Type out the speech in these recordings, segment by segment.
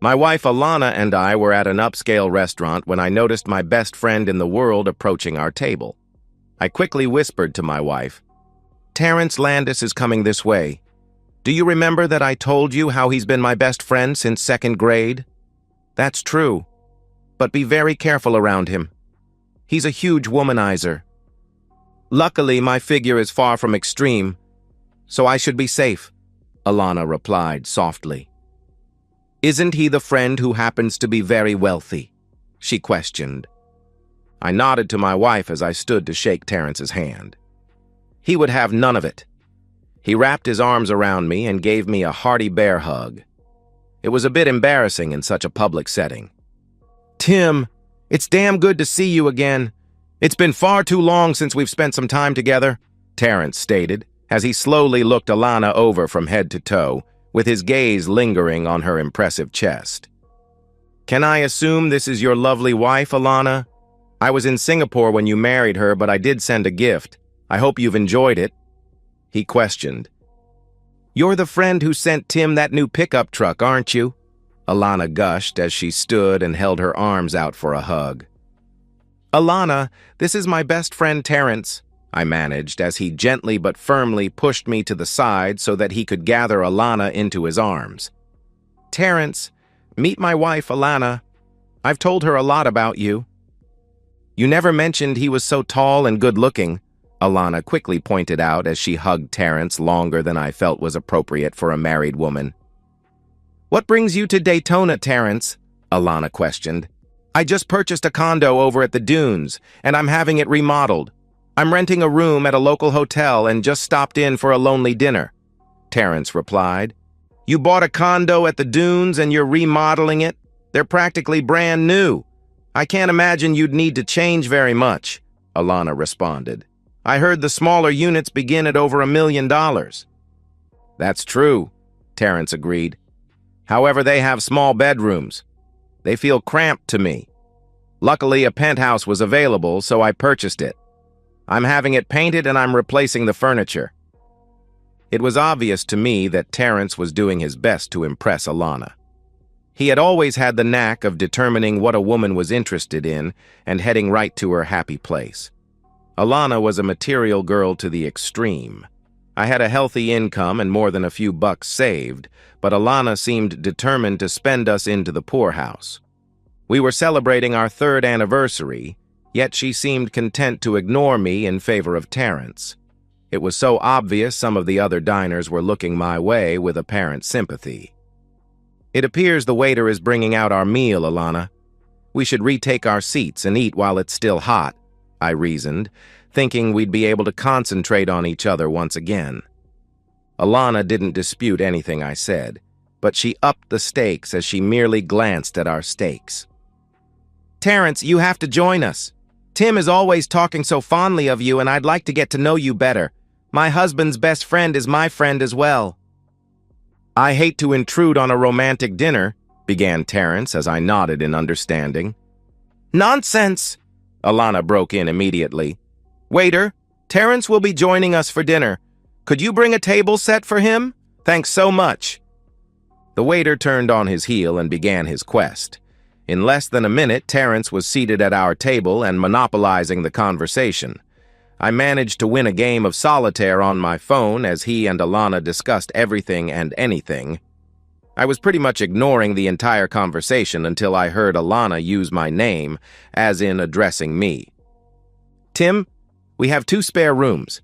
My wife Alana and I were at an upscale restaurant when I noticed my best friend in the world approaching our table. I quickly whispered to my wife, "Terrence Landis is coming this way. Do you remember that I told you how he's been my best friend since second grade? That's true, but be very careful around him. He's a huge womanizer. Luckily, my figure is far from extreme, so I should be safe," Alana replied softly. "Isn't he the friend who happens to be very wealthy?" she questioned. I nodded to my wife as I stood to shake Terrence's hand. He would have none of it. He wrapped his arms around me and gave me a hearty bear hug. It was a bit embarrassing in such a public setting. "Tim, it's damn good to see you again. It's been far too long since we've spent some time together," Terrence stated, as he slowly looked Alana over from head to toe, with his gaze lingering on her impressive chest. "Can I assume this is your lovely wife, Alana? I was in Singapore when you married her, but I did send a gift. I hope you've enjoyed it," he questioned. "You're the friend who sent Tim that new pickup truck, aren't you?" Alana gushed as she stood and held her arms out for a hug. "Alana, this is my best friend Terrence," I managed as he gently but firmly pushed me to the side so that he could gather Alana into his arms. "Terrence, meet my wife Alana. I've told her a lot about you." "You never mentioned he was so tall and good-looking," Alana quickly pointed out as she hugged Terrence longer than I felt was appropriate for a married woman. "What brings you to Daytona, Terrence?" Alana questioned. "I just purchased a condo over at the Dunes, and I'm having it remodeled. I'm renting a room at a local hotel and just stopped in for a lonely dinner," Terrence replied. "You bought a condo at the Dunes and you're remodeling it? They're practically brand new. I can't imagine you'd need to change very much," Alana responded. "I heard the smaller units begin at over $1 million. "That's true," Terrence agreed. "However, they have small bedrooms. They feel cramped to me. Luckily, a penthouse was available, so I purchased it. I'm having it painted and I'm replacing the furniture." It was obvious to me that Terrence was doing his best to impress Alana. He had always had the knack of determining what a woman was interested in and heading right to her happy place. Alana was a material girl to the extreme. I had a healthy income and more than a few bucks saved, but Alana seemed determined to spend us into the poorhouse. We were celebrating our 3rd anniversary, yet she seemed content to ignore me in favor of Terrence. It was so obvious some of the other diners were looking my way with apparent sympathy. "It appears the waiter is bringing out our meal, Alana. We should retake our seats and eat while it's still hot," I reasoned, thinking we'd be able to concentrate on each other once again. Alana didn't dispute anything I said, but she upped the stakes as she merely glanced at our steaks. "Terrence, you have to join us. Tim is always talking so fondly of you, and I'd like to get to know you better. My husband's best friend is my friend as well." "I hate to intrude on a romantic dinner," began Terrence as I nodded in understanding. "Nonsense!" Alana broke in immediately. "Waiter, Terrence will be joining us for dinner. Could you bring a table set for him? Thanks so much." The waiter turned on his heel and began his quest. In less than a minute, Terrence was seated at our table and monopolizing the conversation. I managed to win a game of solitaire on my phone as he and Alana discussed everything and anything. I was pretty much ignoring the entire conversation until I heard Alana use my name, as in addressing me. "Tim, we have 2 spare rooms.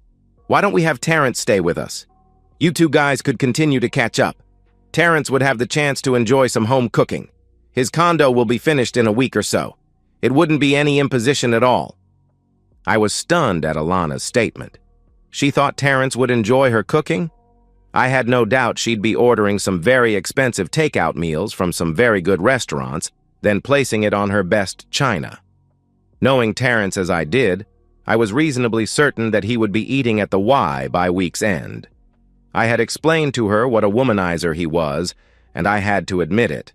Why don't we have Terrence stay with us? You 2 guys could continue to catch up. Terrence would have the chance to enjoy some home cooking. His condo will be finished in a week or so. It wouldn't be any imposition at all." I was stunned at Alana's statement. She thought Terrence would enjoy her cooking? I had no doubt she'd be ordering some very expensive takeout meals from some very good restaurants, then placing it on her best china. Knowing Terrence as I did, I was reasonably certain that he would be eating at the Y by week's end. I had explained to her what a womanizer he was, and I had to admit it.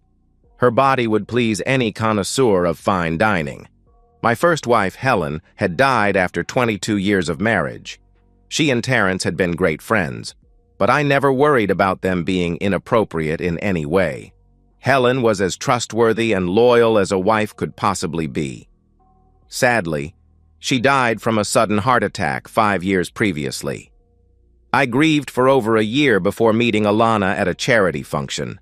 Her body would please any connoisseur of fine dining. My first wife, Helen, had died after 22 years of marriage. She and Terrence had been great friends, but I never worried about them being inappropriate in any way. Helen was as trustworthy and loyal as a wife could possibly be. Sadly, she died from a sudden heart attack 5 years previously. I grieved for over a year before meeting Alana at a charity function.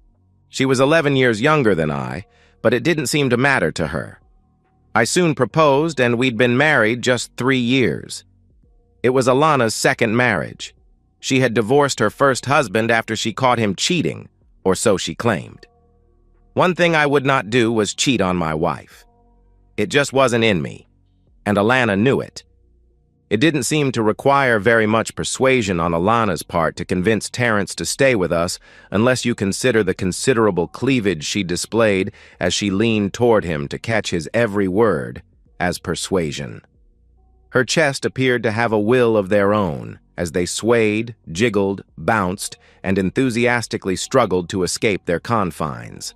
She was 11 years younger than I, but it didn't seem to matter to her. I soon proposed, and we'd been married just 3 years. It was Alana's second marriage. She had divorced her first husband after she caught him cheating, or so she claimed. One thing I would not do was cheat on my wife. It just wasn't in me, and Alana knew it. It didn't seem to require very much persuasion on Alana's part to convince Terrence to stay with us, unless you consider the considerable cleavage she displayed as she leaned toward him to catch his every word as persuasion. Her chest appeared to have a will of their own as they swayed, jiggled, bounced, and enthusiastically struggled to escape their confines.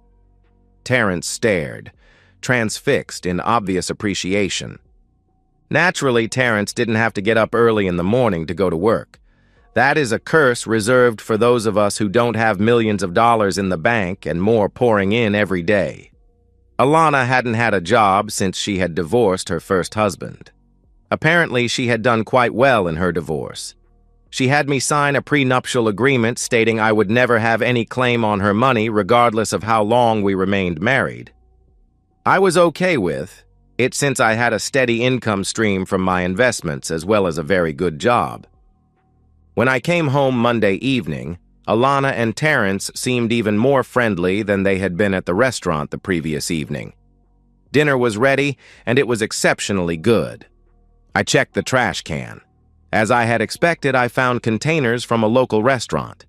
Terrence stared, transfixed in obvious appreciation. Naturally, Terrence didn't have to get up early in the morning to go to work. That is a curse reserved for those of us who don't have millions of dollars in the bank and more pouring in every day. Alana hadn't had a job since she had divorced her first husband. Apparently, she had done quite well in her divorce. She had me sign a prenuptial agreement stating I would never have any claim on her money regardless of how long we remained married. I was okay with it since I had a steady income stream from my investments as well as a very good job. When I came home Monday evening, Alana and Terrence seemed even more friendly than they had been at the restaurant the previous evening. Dinner was ready, and it was exceptionally good. I checked the trash can. As I had expected, I found containers from a local restaurant.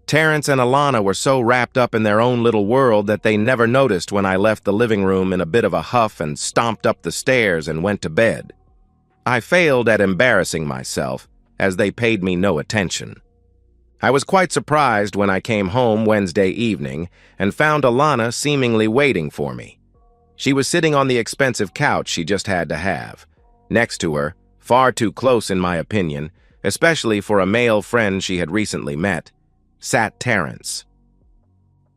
Terrence and Alana were so wrapped up in their own little world that they never noticed when I left the living room in a bit of a huff and stomped up the stairs and went to bed. I failed at embarrassing myself, as they paid me no attention. I was quite surprised when I came home Wednesday evening and found Alana seemingly waiting for me. She was sitting on the expensive couch she just had to have. Next to her, far too close in my opinion, especially for a male friend she had recently met, sat Terrence.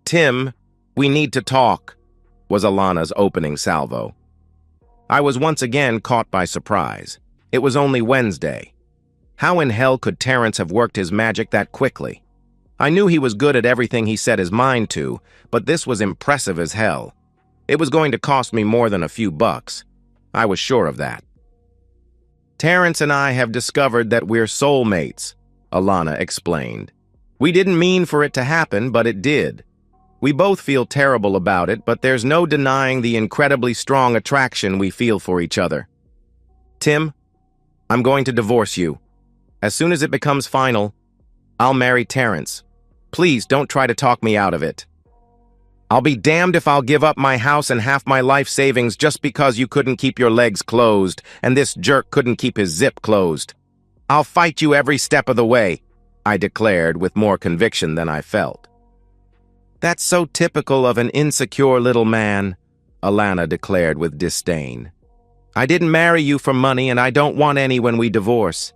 "Tim, we need to talk," was Alana's opening salvo. I was once again caught by surprise. It was only Wednesday. How in hell could Terrence have worked his magic that quickly? I knew he was good at everything he set his mind to, but this was impressive as hell. It was going to cost me more than a few bucks. I was sure of that. "Terrence and I have discovered that we're soulmates," Alana explained. "We didn't mean for it to happen, but it did. We both feel terrible about it, but there's no denying the incredibly strong attraction we feel for each other. Tim, I'm going to divorce you. As soon as it becomes final, I'll marry Terrence. Please don't try to talk me out of it. I'll be damned if I'll give up my house and half my life savings just because you couldn't keep your legs closed and this jerk couldn't keep his zip closed. I'll fight you every step of the way," I declared with more conviction than I felt. "That's so typical of an insecure little man," Alana declared with disdain. "I didn't marry you for money, and I don't want any when we divorce.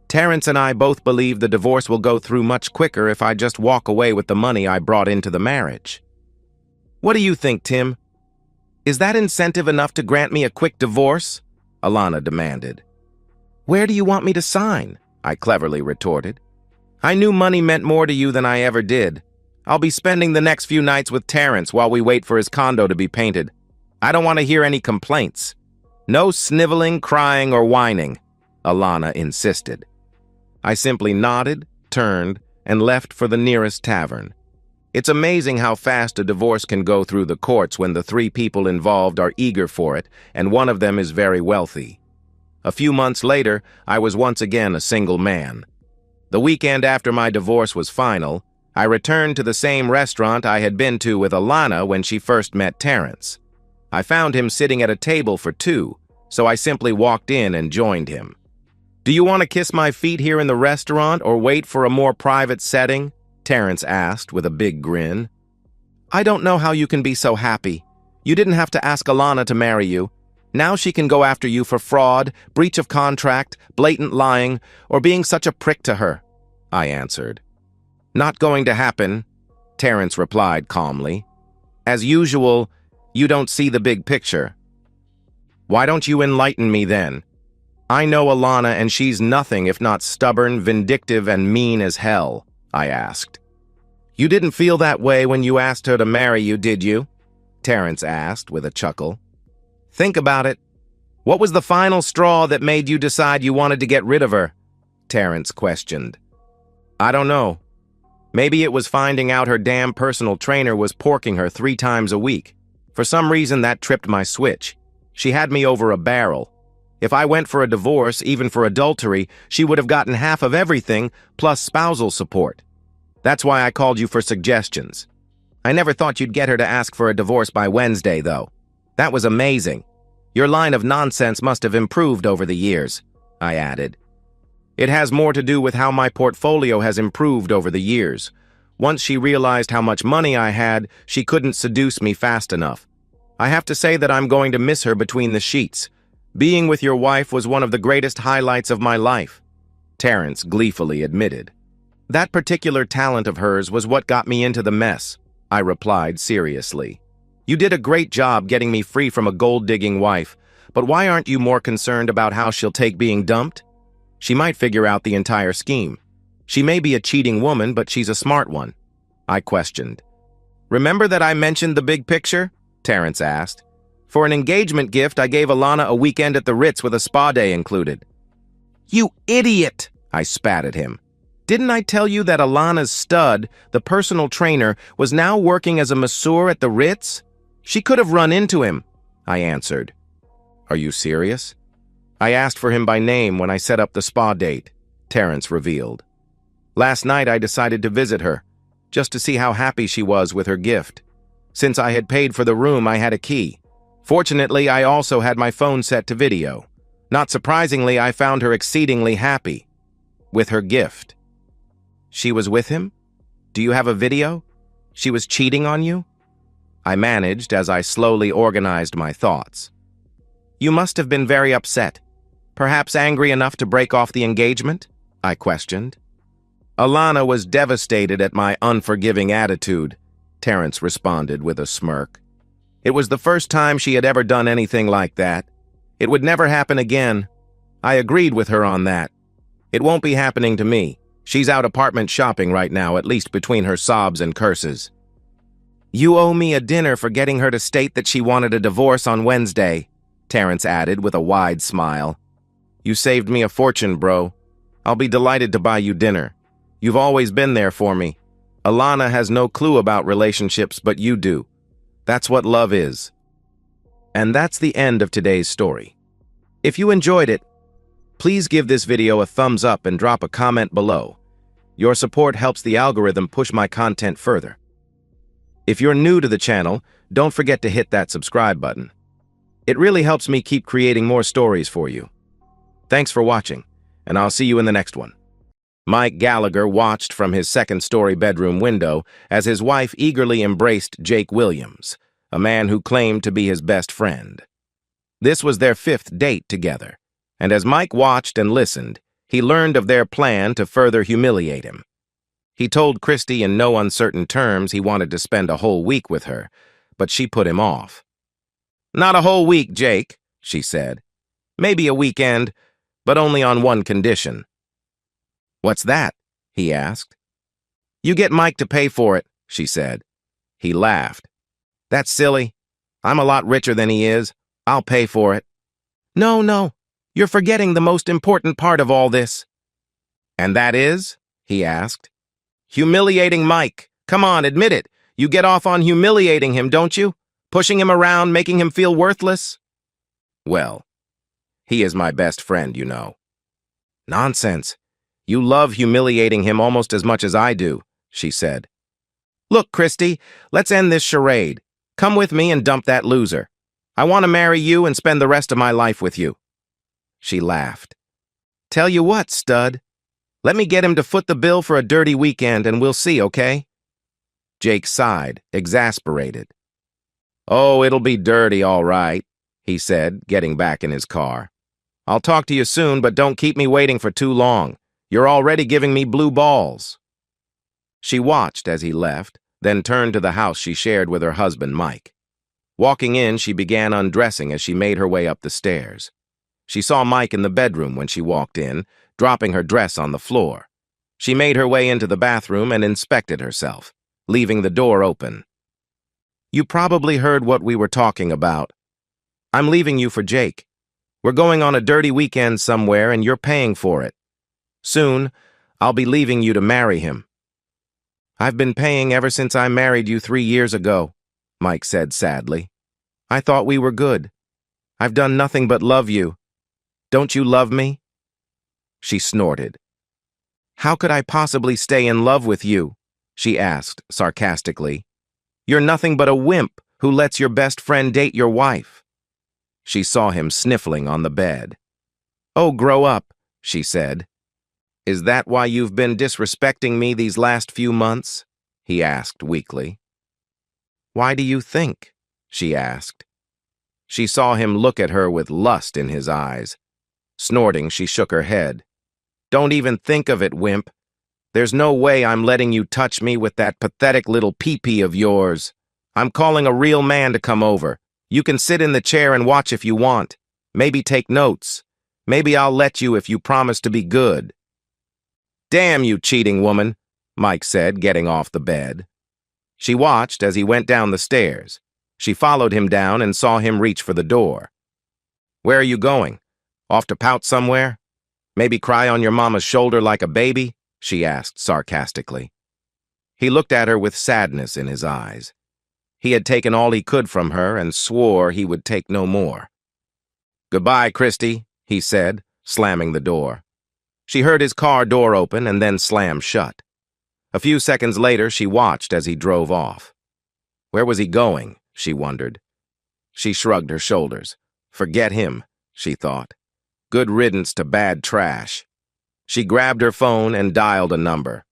Terrence and I both believe the divorce will go through much quicker if I just walk away with the money I brought into the marriage. What do you think, Tim? Is that incentive enough to grant me a quick divorce?" Alana demanded. "Where do you want me to sign?" I cleverly retorted. "I knew money meant more to you than I ever did. I'll be spending the next few nights with Terrence while we wait for his condo to be painted. I don't want to hear any complaints. No sniveling, crying, or whining," Alana insisted. I simply nodded, turned, and left for the nearest tavern. It's amazing how fast a divorce can go through the courts when the 3 people involved are eager for it, and one of them is very wealthy. A few months later, I was once again a single man. The weekend after my divorce was final, I returned to the same restaurant I had been to with Alana when she first met Terrence. I found him sitting at a table for 2, so I simply walked in and joined him. "Do you want to kiss my feet here in the restaurant or wait for a more private setting?" Terrence asked with a big grin. "I don't know how you can be so happy. You didn't have to ask Alana to marry you. Now she can go after you for fraud, breach of contract, blatant lying, or being such a prick to her," I answered. "Not going to happen," Terrence replied calmly. As usual, you don't see the big picture. Why don't you enlighten me then? I know Alana and she's nothing if not stubborn, vindictive, and mean as hell, I asked. You didn't feel that way when you asked her to marry you, did you? Terrence asked with a chuckle. Think about it. What was the final straw that made you decide you wanted to get rid of her? Terrence questioned. I don't know. Maybe it was finding out her damn personal trainer was porking her 3 times a week. For some reason, that tripped my switch. She had me over a barrel. If I went for a divorce, even for adultery, she would have gotten half of everything, plus spousal support. That's why I called you for suggestions. I never thought you'd get her to ask for a divorce by Wednesday, though. That was amazing. Your line of nonsense must have improved over the years, I added. It has more to do with how my portfolio has improved over the years. Once she realized how much money I had, she couldn't seduce me fast enough. I have to say that I'm going to miss her between the sheets. Being with your wife was one of the greatest highlights of my life, Terrence gleefully admitted. That particular talent of hers was what got me into the mess, I replied seriously. You did a great job getting me free from a gold-digging wife, but why aren't you more concerned about how she'll take being dumped? She might figure out the entire scheme. She may be a cheating woman, but she's a smart one, I questioned. Remember that I mentioned the big picture? Terrence asked. For an engagement gift, I gave Alana a weekend at the Ritz with a spa day included. You idiot! I spat at him. Didn't I tell you that Alana's stud, the personal trainer, was now working as a masseur at the Ritz? She could have run into him, I answered. Are you serious? I asked for him by name when I set up the spa date, Terrence revealed. Last night I decided to visit her, just to see how happy she was with her gift. Since I had paid for the room, I had a key. Fortunately, I also had my phone set to video. Not surprisingly, I found her exceedingly happy with her gift. She was with him? Do you have a video? She was cheating on you? I managed as I slowly organized my thoughts. You must have been very upset. Perhaps angry enough to break off the engagement? I questioned. Alana was devastated at my unforgiving attitude, Terrence responded with a smirk. It was the first time she had ever done anything like that. It would never happen again. I agreed with her on that. It won't be happening to me. She's out apartment shopping right now, at least between her sobs and curses. You owe me a dinner for getting her to state that she wanted a divorce on Wednesday, Terrence added with a wide smile. You saved me a fortune, bro. I'll be delighted to buy you dinner. You've always been there for me. Alana has no clue about relationships, but you do. That's what love is. And that's the end of today's story. If you enjoyed it, please give this video a thumbs up and drop a comment below. Your support helps the algorithm push my content further. If you're new to the channel, don't forget to hit that subscribe button. It really helps me keep creating more stories for you. Thanks for watching, and I'll see you in the next one. Mike Gallagher watched from his second-story bedroom window as his wife eagerly embraced Jake Williams, a man who claimed to be his best friend. This was their 5th date together, and as Mike watched and listened, he learned of their plan to further humiliate him. He told Christy in no uncertain terms he wanted to spend a whole week with her, but she put him off. Not a whole week, Jake, she said. Maybe a weekend, but only on one condition. What's that? He asked. You get Mike to pay for it, she said. He laughed. That's silly. I'm a lot richer than he is. I'll pay for it. No, you're forgetting the most important part of all this. And that is? He asked. Humiliating Mike. Come on, admit it. You get off on humiliating him, don't you? Pushing him around, making him feel worthless? Well, he is my best friend, you know. Nonsense. You love humiliating him almost as much as I do, she said. Look, Christy, let's end this charade. Come with me and dump that loser. I want to marry you and spend the rest of my life with you. She laughed. Tell you what, stud. Let me get him to foot the bill for a dirty weekend and we'll see, okay? Jake sighed, exasperated. Oh, it'll be dirty, all right, he said, getting back in his car. I'll talk to you soon, but don't keep me waiting for too long. You're already giving me blue balls. She watched as he left, then turned to the house she shared with her husband, Mike. Walking in, she began undressing as she made her way up the stairs. She saw Mike in the bedroom when she walked in, dropping her dress on the floor. She made her way into the bathroom and inspected herself, leaving the door open. "You probably heard what we were talking about. I'm leaving you for Jake. We're going on a dirty weekend somewhere and you're paying for it. Soon, I'll be leaving you to marry him." "I've been paying ever since I married you 3 years ago," Mike said sadly. "I thought we were good. I've done nothing but love you. Don't you love me?" She snorted. "How could I possibly stay in love with you?" she asked sarcastically. "You're nothing but a wimp who lets your best friend date your wife." She saw him sniffling on the bed. "Oh, grow up," she said. "Is that why you've been disrespecting me these last few months?" he asked weakly. "Why do you think?" she asked. She saw him look at her with lust in his eyes. Snorting, she shook her head. "Don't even think of it, wimp. There's no way I'm letting you touch me with that pathetic little pee-pee of yours. I'm calling a real man to come over. You can sit in the chair and watch if you want. Maybe take notes. Maybe I'll let you if you promise to be good." "Damn you, cheating woman," Mike said, getting off the bed. She watched as he went down the stairs. She followed him down and saw him reach for the door. "Where are you going? Off to pout somewhere? Maybe cry on your mama's shoulder like a baby?" she asked sarcastically. He looked at her with sadness in his eyes. He had taken all he could from her and swore he would take no more. "Goodbye, Christy," he said, slamming the door. She heard his car door open and then slam shut. A few seconds later, she watched as he drove off. Where was he going, she wondered. She shrugged her shoulders. Forget him, she thought. Good riddance to bad trash. She grabbed her phone and dialed a number.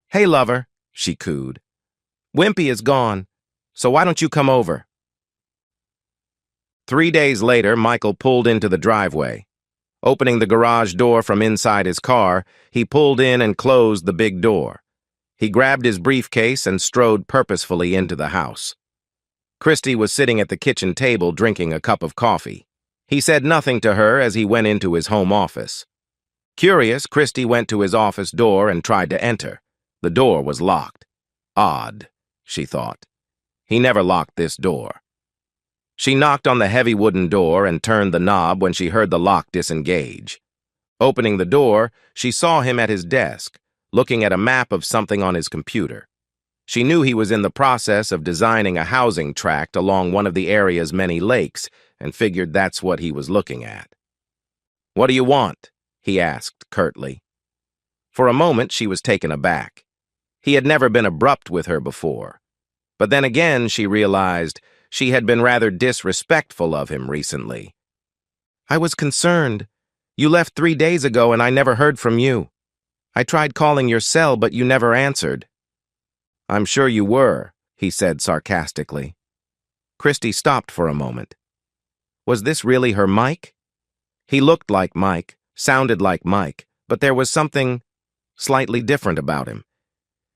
"Hey, lover," she cooed. "Wimpy is gone, so why don't you come over?" 3 days later, Michael pulled into the driveway. Opening the garage door from inside his car, he pulled in and closed the big door. He grabbed his briefcase and strode purposefully into the house. Christy was sitting at the kitchen table drinking a cup of coffee. He said nothing to her as he went into his home office. Curious, Christy went to his office door and tried to enter. The door was locked. Odd, she thought. He never locked this door. She knocked on the heavy wooden door and turned the knob when she heard the lock disengage. Opening the door, she saw him at his desk, looking at a map of something on his computer. She knew he was in the process of designing a housing tract along one of the area's many lakes and figured that's what he was looking at. "What do you want?" he asked curtly. For a moment, she was taken aback. He had never been abrupt with her before. But then again, she realized she had been rather disrespectful of him recently. "I was concerned. You left 3 days ago and I never heard from you. I tried calling your cell, but you never answered." "I'm sure you were," he said sarcastically. Christy stopped for a moment. Was this really her Mike? He looked like Mike, sounded like Mike, but there was something slightly different about him.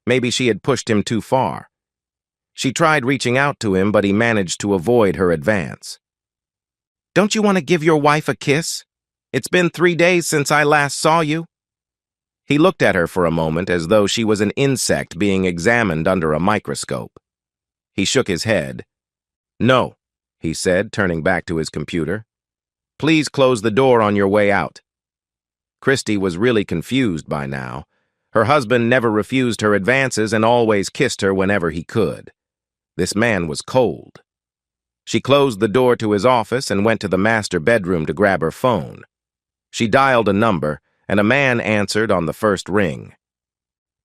Maybe she had pushed him too far. She tried reaching out to him, but he managed to avoid her advance. "Don't you want to give your wife a kiss? It's been 3 days since I last saw you." He looked at her for a moment as though she was an insect being examined under a microscope. He shook his head. "No," he said, turning back to his computer. "Please close the door on your way out." Christy was really confused by now. Her husband never refused her advances and always kissed her whenever he could. This man was cold. She closed the door to his office and went to the master bedroom to grab her phone. She dialed a number, and a man answered on the first ring.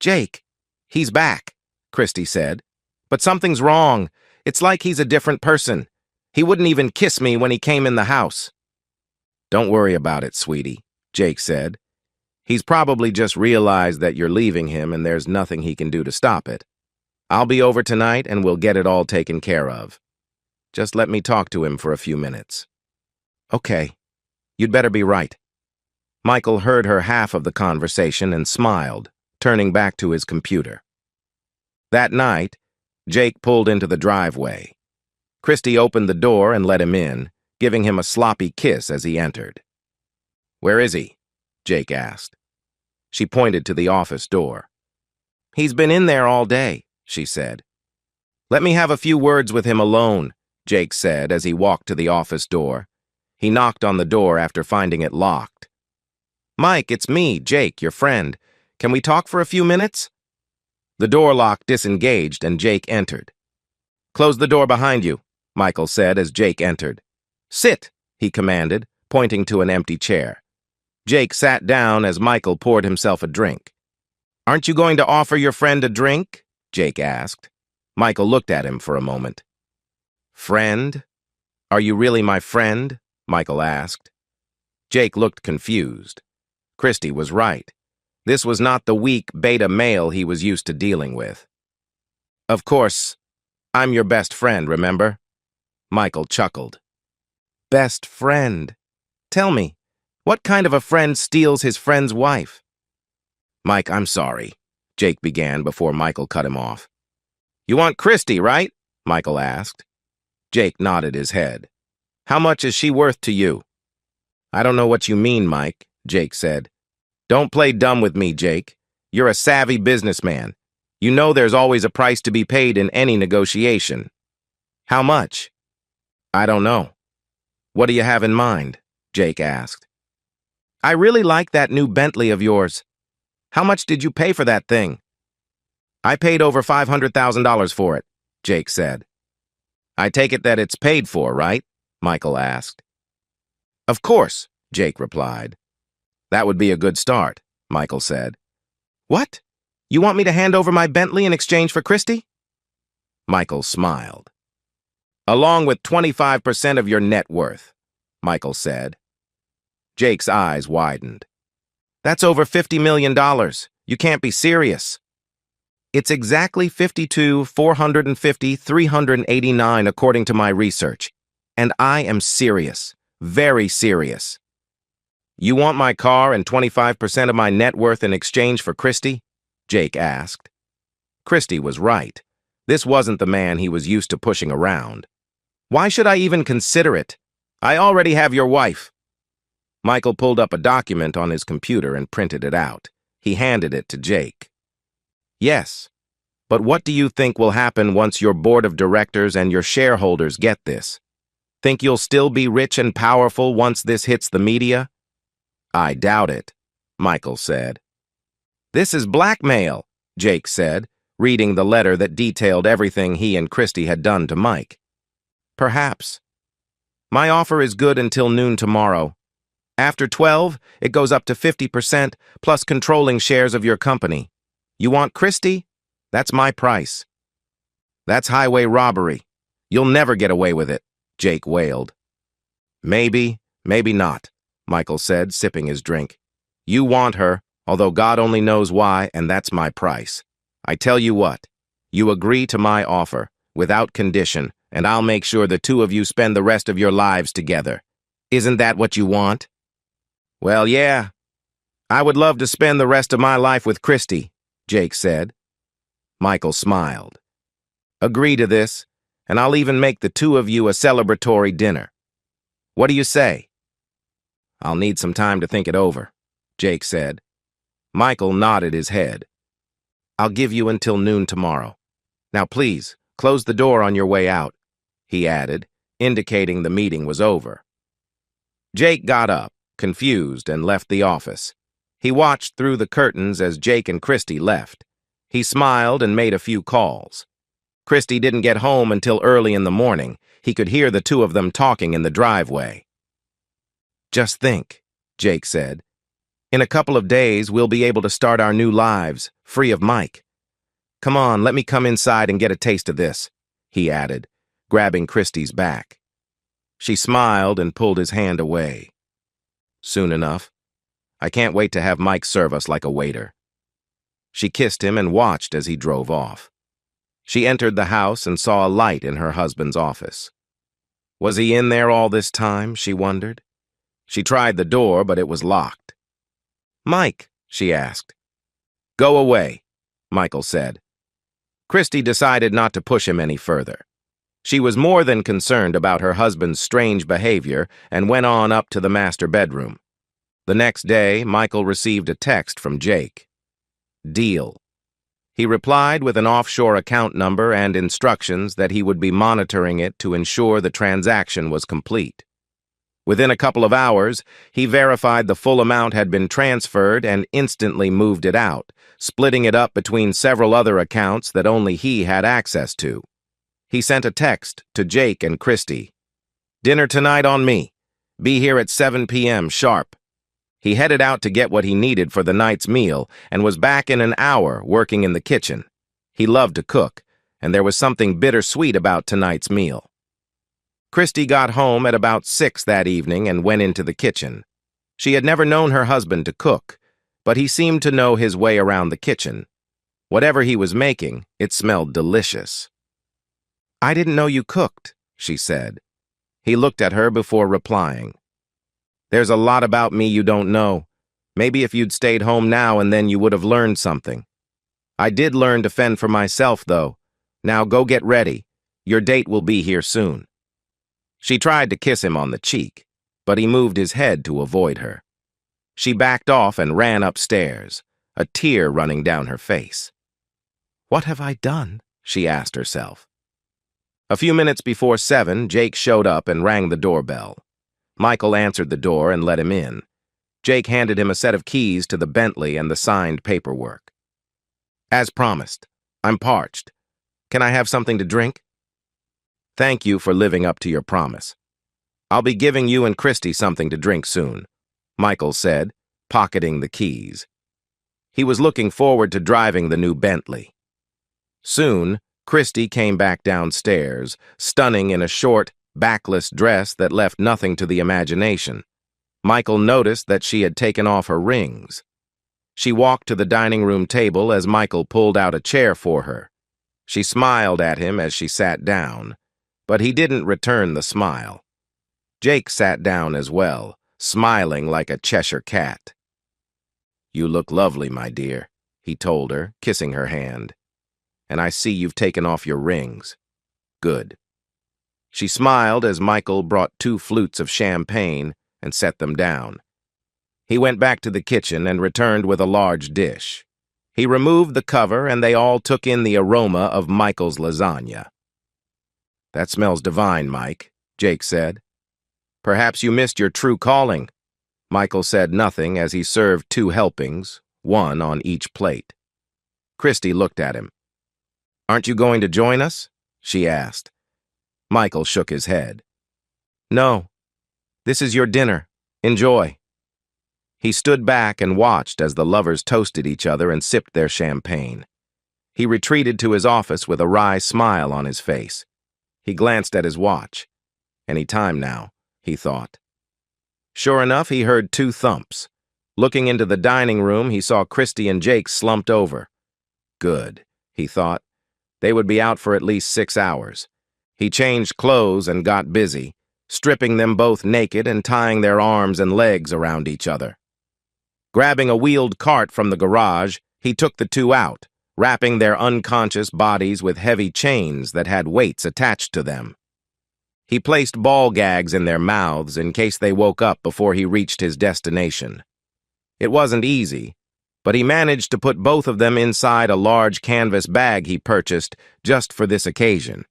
"Jake, he's back," Christy said. "But something's wrong. It's like he's a different person. He wouldn't even kiss me when he came in the house." "Don't worry about it, sweetie," Jake said. "He's probably just realized that you're leaving him and there's nothing he can do to stop it. I'll be over tonight and we'll get it all taken care of. Just let me talk to him for a few minutes." "Okay. You'd better be right." Michael heard her half of the conversation and smiled, turning back to his computer. That night, Jake pulled into the driveway. Christy opened the door and let him in, giving him a sloppy kiss as he entered. "Where is he?" Jake asked. She pointed to the office door. "He's been in there all day," she said. "Let me have a few words with him alone," Jake said as he walked to the office door. He knocked on the door after finding it locked. "Mike, it's me, Jake, your friend. Can we talk for a few minutes?" The door lock disengaged and Jake entered. "Close the door behind you," Michael said as Jake entered. "Sit," he commanded, pointing to an empty chair. Jake sat down as Michael poured himself a drink. "Aren't you going to offer your friend a drink?" Jake asked. Michael looked at him for a moment. "Friend? Are you really my friend?" Michael asked. Jake looked confused. Christy was right. This was not the weak beta male he was used to dealing with. "Of course, I'm your best friend, remember?" Michael chuckled. "Best friend? Tell me, what kind of a friend steals his friend's wife?" "Mike, I'm sorry," Jake began before Michael cut him off. "You want Christy, right?" Michael asked. Jake nodded his head. "How much is she worth to you?" "I don't know what you mean, Mike," Jake said. "Don't play dumb with me, Jake. You're a savvy businessman. You know there's always a price to be paid in any negotiation." "How much?" "I don't know." "What do you have in mind?" Jake asked. "I really like that new Bentley of yours. How much did you pay for that thing?" "I paid over $500,000 for it," Jake said. "I take it that it's paid for, right?" Michael asked. "Of course," Jake replied. "That would be a good start," Michael said. "What? You want me to hand over my Bentley in exchange for Christy?" Michael smiled. "Along with 25% of your net worth," Michael said. Jake's eyes widened. "That's over $50 million. You can't be serious." "It's exactly 52, 450, 389 according to my research. And I am serious. Very serious." "You want my car and 25% of my net worth in exchange for Christy?" Jake asked. Christy was right. This wasn't the man he was used to pushing around. "Why should I even consider it? I already have your wife." Michael pulled up a document on his computer and printed it out. He handed it to Jake. "Yes, but what do you think will happen once your board of directors and your shareholders get this? Think you'll still be rich and powerful once this hits the media?" "I doubt it," Michael said. "This is blackmail," Jake said, reading the letter that detailed everything he and Christy had done to Mike. "Perhaps. My offer is good until noon tomorrow. After 12, it goes up to 50% plus controlling shares of your company. You want Christy? That's my price." "That's highway robbery. You'll never get away with it," Jake wailed. "Maybe, maybe not," Michael said, sipping his drink. "You want her, although God only knows why, and that's my price. I tell you what, you agree to my offer, without condition, and I'll make sure the two of you spend the rest of your lives together. Isn't that what you want?" "Well, yeah. I would love to spend the rest of my life with Christy," Jake said. Michael smiled. "Agree to this, and I'll even make the two of you a celebratory dinner. What do you say?" "I'll need some time to think it over," Jake said. Michael nodded his head. "I'll give you until noon tomorrow. Now please, close the door on your way out," he added, indicating the meeting was over. Jake got up, confused, and left the office. He watched through the curtains as Jake and Christy left. He smiled and made a few calls. Christy didn't get home until early in the morning. He could hear the two of them talking in the driveway. "Just think," Jake said. "In a couple of days, we'll be able to start our new lives, free of Mike. Come on, let me come inside and get a taste of this," he added, grabbing Christy's back. She smiled and pulled his hand away. "Soon enough. I can't wait to have Mike serve us like a waiter." She kissed him and watched as he drove off. She entered the house and saw a light in her husband's office. Was he in there all this time, she wondered? She tried the door, but it was locked. "Mike," she asked. "Go away," Michael said. Christy decided not to push him any further. She was more than concerned about her husband's strange behavior and went on up to the master bedroom. The next day, Michael received a text from Jake. Deal. He replied with an offshore account number and instructions that he would be monitoring it to ensure the transaction was complete. Within a couple of hours, he verified the full amount had been transferred and instantly moved it out, splitting it up between several other accounts that only he had access to. He sent a text to Jake and Christy. Dinner tonight on me. Be here at 7 p.m. sharp. He headed out to get what he needed for the night's meal and was back in an hour working in the kitchen. He loved to cook, and there was something bittersweet about tonight's meal. Christy got home at about 6 that evening and went into the kitchen. She had never known her husband to cook, but he seemed to know his way around the kitchen. Whatever he was making, it smelled delicious. I didn't know you cooked, she said. He looked at her before replying. There's a lot about me you don't know. Maybe if you'd stayed home now and then you would have learned something. I did learn to fend for myself, though. Now go get ready. Your date will be here soon. She tried to kiss him on the cheek, but he moved his head to avoid her. She backed off and ran upstairs, a tear running down her face. What have I done? She asked herself. A few minutes before 7, Jake showed up and rang the doorbell. Michael answered the door and let him in. Jake handed him a set of keys to the Bentley and the signed paperwork. As promised, I'm parched. Can I have something to drink? Thank you for living up to your promise. I'll be giving you and Christy something to drink soon, Michael said, pocketing the keys. He was looking forward to driving the new Bentley. Soon, Christy came back downstairs, stunning in a short, backless dress that left nothing to the imagination. Michael noticed that she had taken off her rings. She walked to the dining room table as Michael pulled out a chair for her. She smiled at him as she sat down, but he didn't return the smile. Jake sat down as well, smiling like a Cheshire cat. You look lovely, my dear, he told her, kissing her hand. And I see you've taken off your rings. Good. She smiled as Michael brought 2 flutes of champagne and set them down. He went back to the kitchen and returned with a large dish. He removed the cover and they all took in the aroma of Michael's lasagna. That smells divine, Mike, Jake said. Perhaps you missed your true calling. Michael said nothing as he served 2 helpings, 1 on each plate. Christy looked at him. Aren't you going to join us? She asked. Michael shook his head. No. This is your dinner. Enjoy. He stood back and watched as the lovers toasted each other and sipped their champagne. He retreated to his office with a wry smile on his face. He glanced at his watch. Any time now, he thought. Sure enough, he heard 2 thumps. Looking into the dining room, he saw Christy and Jake slumped over. Good, he thought. They would be out for at least 6 hours. He changed clothes and got busy, stripping them both naked and tying their arms and legs around each other. Grabbing a wheeled cart from the garage, he took the 2 out, wrapping their unconscious bodies with heavy chains that had weights attached to them. He placed ball gags in their mouths in case they woke up before he reached his destination. It wasn't easy, but he managed to put both of them inside a large canvas bag he purchased just for this occasion.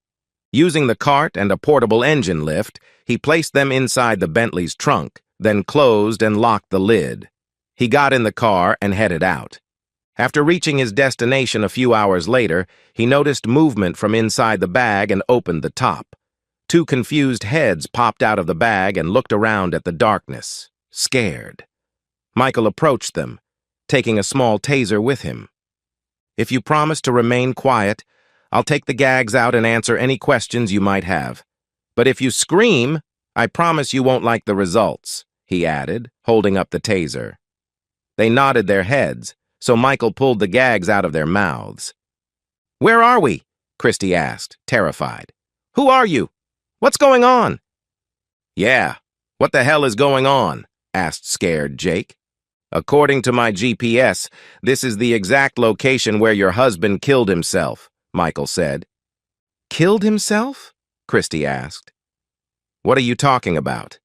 Using the cart and a portable engine lift, he placed them inside the Bentley's trunk, then closed and locked the lid. He got in the car and headed out. After reaching his destination a few hours later, he noticed movement from inside the bag and opened the top. 2 confused heads popped out of the bag and looked around at the darkness, scared. Michael approached them, taking a small taser with him. If you promise to remain quiet, I'll take the gags out and answer any questions you might have. But if you scream, I promise you won't like the results, he added, holding up the taser. They nodded their heads, so Michael pulled the gags out of their mouths. Where are we? Christy asked, terrified. Who are you? What's going on? Yeah, what the hell is going on? Asked scared Jake. According to my GPS, this is the exact location where your husband killed himself. Michael said. Killed himself? Christy asked. What are you talking about?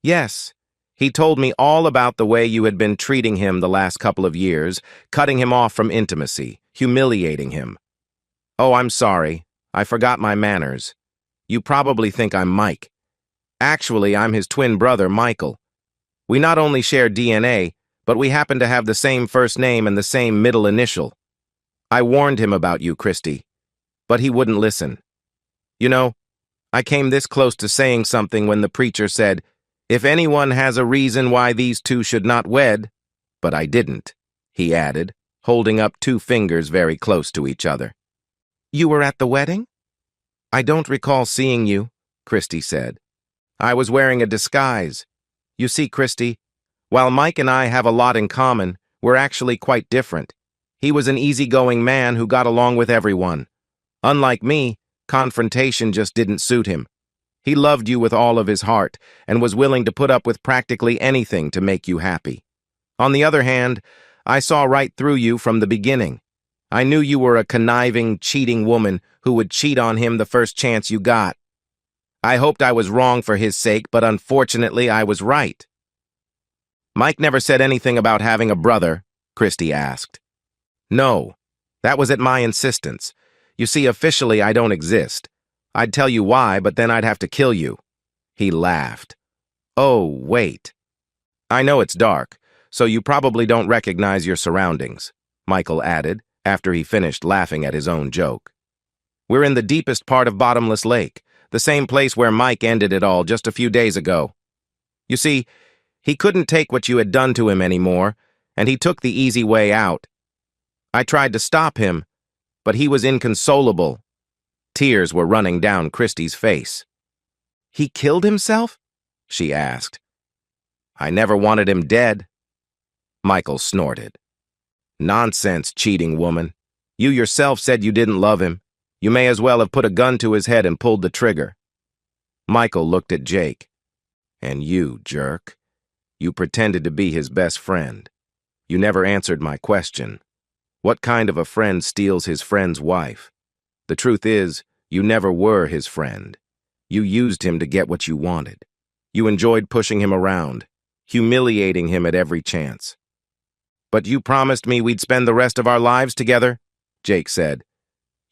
Yes. He told me all about the way you had been treating him the last couple of years, cutting him off from intimacy, humiliating him. Oh, I'm sorry. I forgot my manners. You probably think I'm Mike. Actually, I'm his twin brother, Michael. We not only share DNA, but we happen to have the same first name and the same middle initial. I warned him about you, Christy, but he wouldn't listen. You know, I came this close to saying something when the preacher said, if anyone has a reason why these two should not wed, but I didn't, he added, holding up 2 fingers very close to each other. You were at the wedding? I don't recall seeing you, Christy said. I was wearing a disguise. You see, Christy, while Mike and I have a lot in common, we're actually quite different. He was an easygoing man who got along with everyone. Unlike me, confrontation just didn't suit him. He loved you with all of his heart and was willing to put up with practically anything to make you happy. On the other hand, I saw right through you from the beginning. I knew you were a conniving, cheating woman who would cheat on him the first chance you got. I hoped I was wrong for his sake, but unfortunately I was right. Mike never said anything about having a brother, Christy asked. No, that was at my insistence. You see, officially I don't exist. I'd tell you why, but then I'd have to kill you. He laughed. Oh, wait. I know it's dark, so you probably don't recognize your surroundings, Michael added, after he finished laughing at his own joke. We're in the deepest part of Bottomless Lake, the same place where Mike ended it all just a few days ago. You see, he couldn't take what you had done to him anymore, and he took the easy way out. I tried to stop him, but he was inconsolable. Tears were running down Christy's face. He killed himself? She asked. I never wanted him dead. Michael snorted. Nonsense, cheating woman. You yourself said you didn't love him. You may as well have put a gun to his head and pulled the trigger. Michael looked at Jake. And you, jerk. You pretended to be his best friend. You never answered my question. What kind of a friend steals his friend's wife? The truth is, you never were his friend. You used him to get what you wanted. You enjoyed pushing him around, humiliating him at every chance. But you promised me we'd spend the rest of our lives together, Jake said.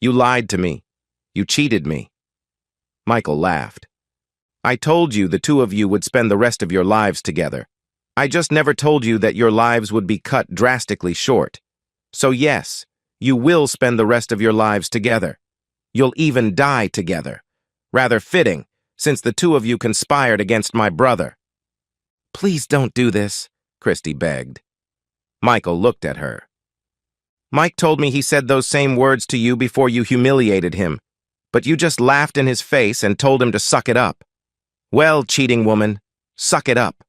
You lied to me. You cheated me. Michael laughed. I told you the two of you would spend the rest of your lives together. I just never told you that your lives would be cut drastically short. So yes, you will spend the rest of your lives together. You'll even die together. Rather fitting, since the two of you conspired against my brother. Please don't do this, Christy begged. Michael looked at her. Mike told me he said those same words to you before you humiliated him, but you just laughed in his face and told him to suck it up. Well, cheating woman, suck it up.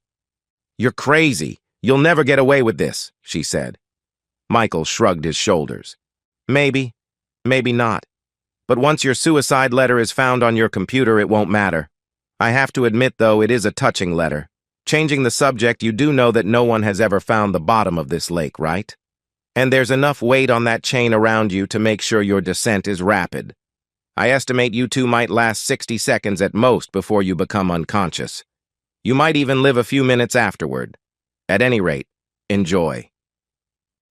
You're crazy. You'll never get away with this, she said. Michael shrugged his shoulders. Maybe, maybe not. But once your suicide letter is found on your computer, it won't matter. I have to admit, though, it is a touching letter. Changing the subject, you do know that no one has ever found the bottom of this lake, right? And there's enough weight on that chain around you to make sure your descent is rapid. I estimate you two might last 60 seconds at most before you become unconscious. You might even live a few minutes afterward. At any rate, enjoy.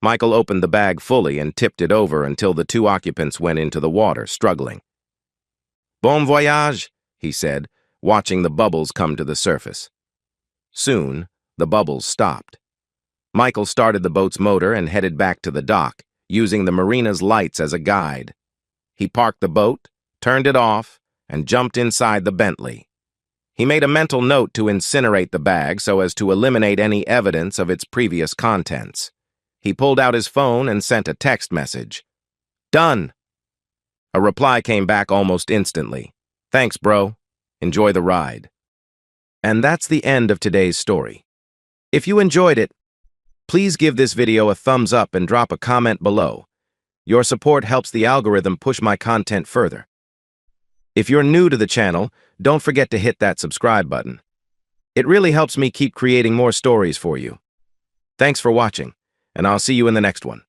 Michael opened the bag fully and tipped it over until the 2 occupants went into the water, struggling. Bon voyage, he said, watching the bubbles come to the surface. Soon, the bubbles stopped. Michael started the boat's motor and headed back to the dock, using the marina's lights as a guide. He parked the boat, turned it off, and jumped inside the Bentley. He made a mental note to incinerate the bag so as to eliminate any evidence of its previous contents. He pulled out his phone and sent a text message. Done. A reply came back almost instantly. Thanks, bro. Enjoy the ride. And that's the end of today's story. If you enjoyed it, please give this video a thumbs up and drop a comment below. Your support helps the algorithm push my content further. If you're new to the channel, don't forget to hit that subscribe button. It really helps me keep creating more stories for you. Thanks for watching, and I'll see you in the next one.